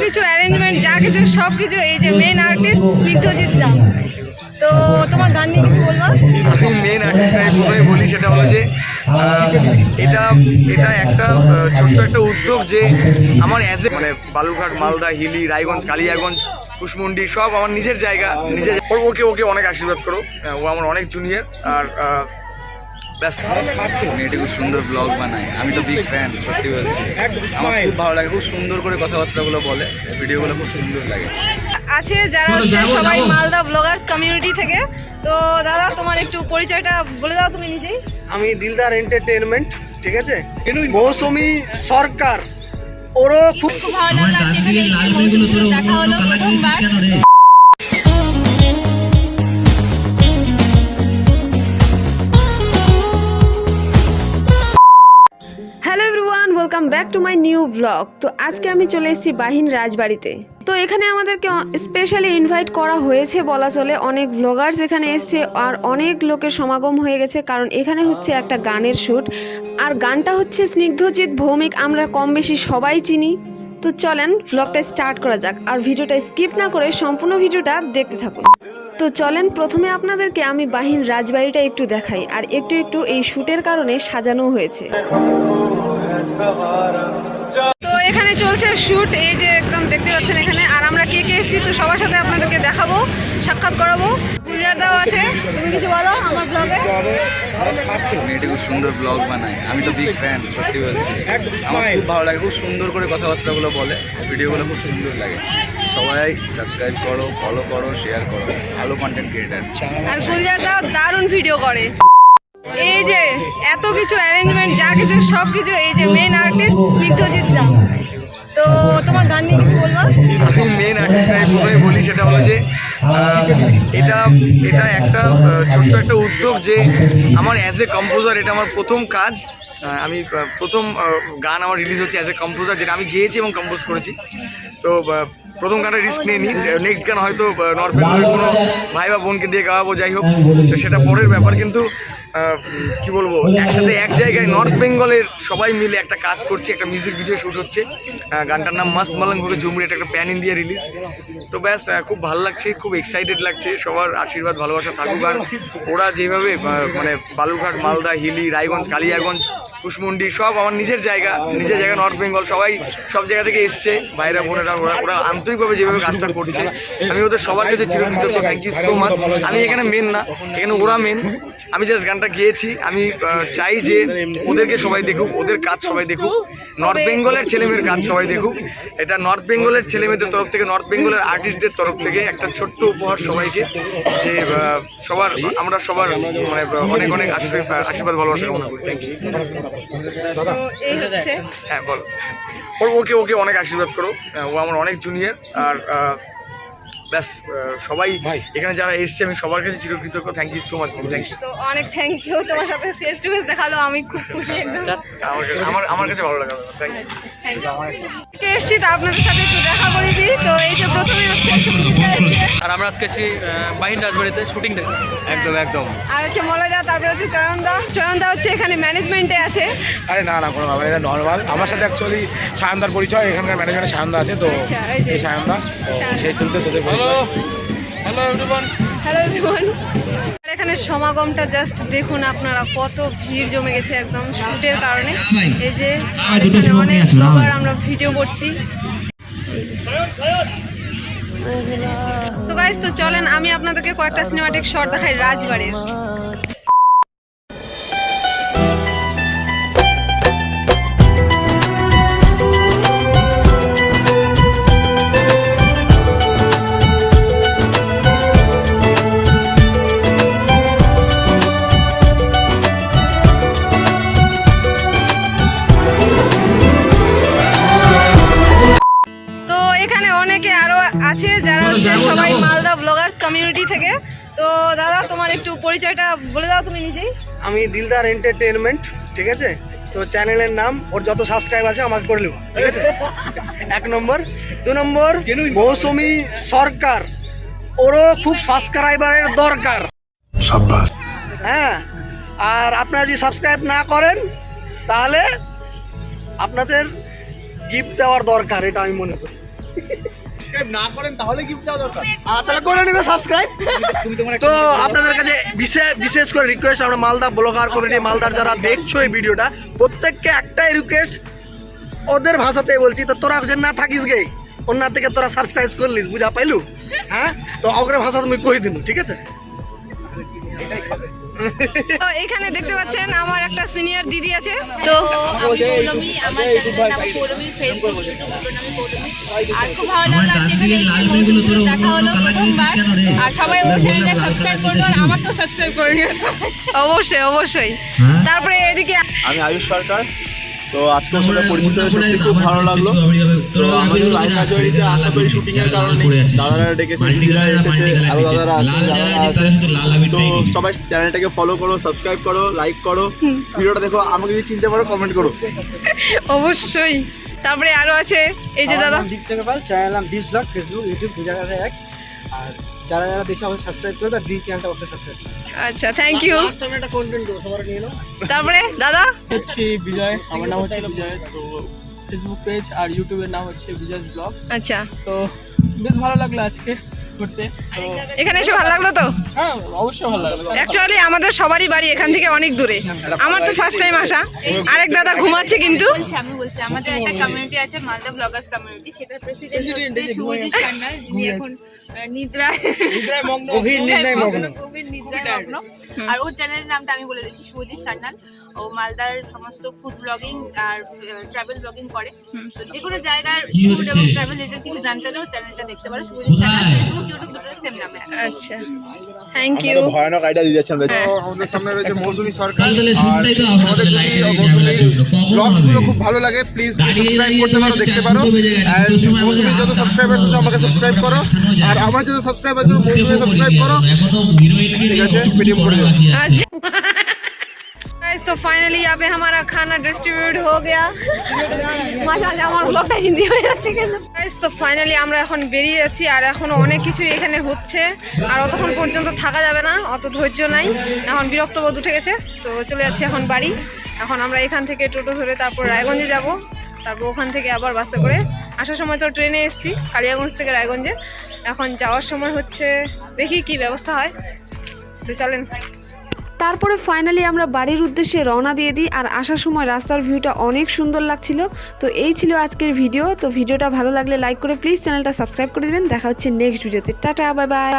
কিছু অ্যারেঞ্জমেন্ট যা কিছু সব কিছু এই যে মেন আর্টিস্ট স্নিগ্ধজিৎ দা। তো তোমার গান নিয়ে কিছু বলবা? আমি মেন আর্টিস্ট প্রথমে বলি, সেটা হলো যে এটা এটা একটা ছোট্ট একটা উদ্যোগ যে আমার মানে বালুরঘাট, মালদা, হিলি, রায়গঞ্জ, কালিয়াগঞ্জ, কুশমন্ডি সব আমার নিজের জায়গা। ওকে অনেক আশীর্বাদ করো, ও আমার অনেক জুনিয়র। আর ব্যাস, মেয়েটি খুব সুন্দর ব্লগ বানায়, আমি তো বিগ ফ্যান, সত্যি বলছি। আমার খুব ভালো লাগে, খুব সুন্দর করে কথাবার্তাগুলো বলে, ভিডিওগুলো খুব সুন্দর লাগে। আছে যারা হচ্ছে সবাই মালদা ব্লগার্স কমিউনিটি থেকে। তো দাদা তোমার একটু পরিচয়টা বলে দাও তুমি নিজেই। আমি দিলদার এন্টারটেইনমেন্ট, ঠিক আছে, মৌসুমী সরকার। ওরও খুব ভালো লাগলো, দেখা হলো প্রথমবার। Hello everyone, welcome back to my new blog. তো আজকে আমি চলে এসেছি বাহিন রাজবাড়িতে। তো এখানে আমাদেরকে স্পেশালি ইনভাইট করা হয়েছে বলা চলে। অনেক ব্লগার্স এখানে এসছে আর অনেক লোকের সমাগম হয়ে গেছে, কারণ এখানে হচ্ছে একটা গানের শ্যুট। আর গানটা হচ্ছে স্নিগ্ধজিৎ ভৌমিক, আমরা কম বেশি সবাই চিনি। তো চলেন ব্লগটা স্টার্ট করা যাক, আর ভিডিওটা স্কিপ না করে সম্পূর্ণ ভিডিওটা দেখতে থাকুন। তো চলেন প্রথমে আপনাদেরকে আমি বাহিন রাজবাড়িটা একটু দেখাই, আর একটু এই শ্যুটের কারণে সাজানো হয়েছে। তো এখানে চলছে শ্যুট, এই যে একদম দেখতে পাচ্ছেন এখানে। আর আমরা কে এসেছি তো সবার সাথে আপনাদেরকে দেখাবো, সাক্ষাৎ করাবো। গুজরাটও আছে, তুমি কিছু বলো আমার ব্লগে। মেয়েটি খুব সুন্দর ব্লগ বানায়, আমি তো বিগ ফ্যান, সত্যি বলছি। আমার খুব ভালো লাগে, খুব সুন্দর করে কথাবার্তাগুলো বলে, ভিডিওগুলো খুব সুন্দর লাগে। সবাই সাবস্ক্রাইব করো, ফলো করো, শেয়ার করো, ভালো কন্টেন্ট ক্রিয়েটার। আর গুজরাটও দারুণ ভিডিও করে। এই যে এত কিছু অ্যারেঞ্জমেন্ট যা কিছু সব কিছু এই যে মেন আর্টিস্ট স্নিগ্ধজিৎ দা। তো তোমার গান নিয়ে কিছু বলবা? আমি মেন আর্টিস্ট প্রথমে বলি, সেটা হলো যে এটা একটা ছোট্ট একটা উদ্যোগ যে আমার অ্যাজ এ কম্পোজার, এটা আমার প্রথম কাজ। আমি প্রথম গান আমার রিলিজ হচ্ছে অ্যাজ এ কম্পোজার, যেটা আমি গেয়েছি এবং কম্পোজ করেছি। তো প্রথম গানটা রিস্ক নিয়ে নিই, নেক্সট গান হয়তো নর্থ বেঙ্গলের কোনো ভাই বা বোনকে দিয়ে গাওয়াবো, যাই হোক সেটা পরের ব্যাপার। কিন্তু কি বলবো, একসাথে এক জায়গায় নর্থ বেঙ্গলের সবাই মিলে একটা কাজ করছি, একটা মিউজিক ভিডিও শ্যুট হচ্ছে। গানটার নাম মাস্ত মালঙ্গ ঝুমরি, এটা একটা প্যান ইন্ডিয়া রিলিজ। তো ব্যাস, খুব ভালো লাগছে, খুব এক্সাইটেড লাগছে। সবার আশীর্বাদ ভালোবাসা থাকুক। আর ওরা যেভাবে মানে বালুরঘাট, মালদা, হিলি, রায়গঞ্জ, কালিয়াগঞ্জ, কুশমন্ডি সব আমার নিজের জায়গা নর্থ বেঙ্গল, সবাই সব জায়গা থেকে এসছে, ভাইরা বোনেরা, ওরা আন্তরিকভাবে যেভাবে কাজটা করছে, আমি ওদের সবার কাছে চিরকৃতজ্ঞ। Thank you so much. আমি এখানে মেন না, এখানে ওরা মেন। আমি জাস্ট গানটা গেয়েছি। আমি চাই যে ওদেরকে সবাই দেখুক, ওদের কাজ সবাই দেখুক, নর্থ বেঙ্গলের ছেলেমেয়ের কাজ সবাই দেখুক। এটা নর্থ বেঙ্গলের ছেলেমেয়েদের তরফ থেকে, নর্থ বেঙ্গলের আর্টিস্টদের তরফ থেকে একটা ছোট্ট উপহার সবাইকে, যে আমরা সবার মানে অনেক আশীর্বাদ ভালোবাসা কামনা করি। Thank you. হ্যাঁ বলো। ওকে অনেক আশীর্বাদ করো, ও আমার অনেক জুনিয়র। আর ব্যাস, সবাই এখানে যারা এসছে আমি সবার কাছে চিরকৃতজ্ঞ। Thank you so much. Thank you. তো অনেক থ্যাংক ইউ, তোমার সাথে ফেস টু ফেস দেখালো, আমি খুব খুশি একদম। আমার কাছে ভালো লাগলো। Thank you. এসছি তো আপনাদের সাথে একটু দেখা করে দিই। তো এই যে প্রথমে হচ্ছে আর আমরা আজকে এসেছি বাহিন রাজবাড়িতে শুটিং দেখতে। একদম আর হচ্ছে মলয়দা, তারপরে হচ্ছে চয়নদা হচ্ছে এখানে ম্যানেজমেন্টে আছে। আরে না কোনো ব্যাপার, এটা নর্মাল। আমার সাথে অ্যাকচুয়ালি সায়নদার পরিচয়, এখানকার ম্যানেজমেন্টে সায়নদা আছে। তো এই সায়নদা, সেই চলতে তোদের হ্যালো এভরিওয়ান। আর এখানে সমাগমটা জাস্ট দেখুন আপনারা, কত ভিড় জমে গেছে একদম শুটের কারণে। এই যে এখানে অনেক ব্লগার আমরা ভিডিও করছি। তো গাইস, তো চলেন আমি আপনাদেরকে কয়েকটা সিনেমাটিক শট দেখাই রাজবাড়ির। আছে যারা হচ্ছে সবাই মালদা ব্লগার্স কমিউনিটি থেকে। তো দাদা তোমার একটু পরিচয়টা বলে দাও তুমি নিজেই। আমি দিলদার এন্টারটেইনমেন্ট, ঠিক আছে। তো চ্যানেলের নাম, ওর যত সাবস্ক্রাইব আছে আমাকে করে নেবো, ঠিক আছে। 1 নম্বর। 2 নম্বর মৌসুমী সরকার, ওরও খুব সাবস্ক্রাইবারের দরকার। হ্যাঁ, আর আপনারা যদি সাবস্ক্রাইব না করেন তাহলে আপনাদের গিফট দেওয়ার দরকার, এটা আমি মনে করি। তাহলে করে নেবে সাবস্ক্রাইব। তো আপনাদের কাছে বিশেষ করে রিকোয়েস্ট, আমরা মালদা ব্লগার করে নিয়ে মালদার যারা দেখছো এই ভিডিওটা, প্রত্যেককে একটাই রিকোয়েস্ট, ওদের ভাষাতে বলছি, তো তোরা যে না থাকিস গে ওনার থেকে তোরা সাবস্ক্রাইব করলিস, বুঝা পাইলু? হ্যাঁ, তো অগ্রে ভাষা তুমি কই দিন, ঠিক আছে? তো এখানে দেখতে পাচ্ছেন আমার একটা সিনিয়র দিদি আছে। তো আমি পৌলমী, আমার চ্যানেলের নাম পৌলমী, ফেসবুক ইউটিউব দুটোর নামে পৌলমী। আর খুব ভালো লাগলো আজকে এখানে এসে মৌসুমীর দেখা হলো প্রথমবার। আর সবাই ওর চ্যানেলটা সাবস্ক্রাইব করে নিও, আর আমাকেও সাবস্ক্রাইব করে নিও সবাই। অবশ্যই অবশ্যই। তারপরে এদিকে আমি আয়ুষ সরকার। তো আজকে ওর সাথে পরিচিত হয়ে সত্যি খুব ভালো লাগলো। তো আমাদের লাইভ রাজবাড়িতে আশা করি শুটিং এর কারণে দাদারা ডেকেছে, দিদিরা এসেছে, আরো দাদারা আছে। তো সবাই চ্যানেলটাকে ফলো করো, সাবস্ক্রাইব করো, লাইক করো, ভিডিওটা দেখো, আমাকে যদি চিনতে পারো কমেন্ট করো। অবশ্যই। তারপরে আরো আছে এই যে দাদা, দীপ সেনপাল, চ্যানেল নাম দীপ ব্লগ, ফেসবুক ইউটিউব দু জায়গাতে এক। আর যারা যারা দেখছে অবশ্যই সাবস্ক্রাইব করবে, আর দি চ্যানেলটা অবশ্যই সাবস্ক্রাইব করবে। আচ্ছা থ্যাংক ইউ। লাস্ট টাইম একটা কন্টেন্ট করো, সবার নিয়ে নাও। তারপরে দাদা হচ্ছে বিজয়, আমার নাম হচ্ছে বিজয়। তো ফেসবুক পেজ আর ইউটিউবের নাম হচ্ছে বিজয়স ব্লগ। আচ্ছা, তো বেশ ভালো লাগলো আজকে ঘুরতে। তো এখানে এসে ভালো লাগলো তো? হ্যাঁ, অবশ্যই ভালো লাগলো। অ্যাকচুয়ালি আমাদের সবারই বাড়ি এখান থেকে অনেক দূরে, আমার তো ফার্স্ট টাইম আসা। আরেক দাদা ঘুমাচ্ছে কিন্তু। আমি বলছি আমাদের একটা কমিউনিটি আছে মালদা ব্লগার্স কমিউনিটি, সেটার প্রেসিডেন্ট হচ্ছে শুভজিৎ সান্যাল, যিনি এখন নিদ্রায় গভীর নিদ্রায় মগ্ন। গভীর নিদ্রায় মগ্ন। আর ওর চ্যানেলের নামটা আমি বলে দিচ্ছি, শুভজিৎ সান্যাল। ও মালদার সমস্ত ফুড ব্লগিং আর ট্রাভেল ব্লগিং করে। তো যে কোনো জায়গার ফুড এবং ট্রাভেল রিলেটেড কিছু জানতে হলে ওর চ্যানেলটা দেখতে পারো, শুভজিৎ সান্যাল। ফেসবুক ইউটিউব দুটো সেম নামে আছে। আচ্ছা থ্যাংক ইউ। ভয়ানক আইডিয়া দিয়ে যাচ্ছেন। আমাদের সামনে রয়েছে মৌসুমী সরকার। আর আমাদের যদি মৌসুমীর ব্লগসগুলো খুব ভালো লাগে, প্লিজ সাবস্ক্রাইব করতে পারো, দেখতে পারো। আর মৌসুমীর যত সাবস্ক্রাইবার আছে আমাকে সাবস্ক্রাইব করো, আর আমার যত সাবস্ক্রাইবার আছে মৌসুমী সাবস্ক্রাইব করো, ঠিক আছে? পেটিএম করে দেবো। अच्छा गाइस, तो फाइनली यहाँ पे हमारा खाना डिस्ट्रीब्यूट हो गया। মাঝে আমার ব্লগটা হিন্দি হয়ে যাচ্ছে কেন? গাইস, তো ফাইনালি আমরা এখন বেরিয়ে যাচ্ছি, আর এখনো অনেক কিছু এখানে হচ্ছে, আর অতক্ষণ পর্যন্ত থাকা যাবে না, অত ধৈর্য নাই, এখন বিরক্ত বোধ উঠে গেছে। তো চলে যাচ্ছি এখন বাড়ি। এখন আমরা এখান থেকে টোটো ধরে তারপর রায়গঞ্জে যাব, তারপর ওখান থেকে আবার বাসে করে। আসার সময় তো ট্রেনে এসেছি কালিয়াগঞ্জ থেকে রায়গঞ্জে, এখন যাওয়ার সময় হচ্ছে দেখি কি ব্যবস্থা হয়। তো চলেন। তারপরে ফাইনালি আমরা বাড়ির উদ্দেশ্যে রওনা দিয়ে দিই, আর আসার সময় রাস্তার ভিউটা অনেক সুন্দর লাগছিল। তো এই ছিল আজকের ভিডিও। তো ভিডিওটা ভালো লাগলে লাইক করে প্লিজ চ্যানেলটা সাবস্ক্রাইব করে দেবেন। দেখা হচ্ছে নেক্সট ভিডিওতে। Tata, bye bye.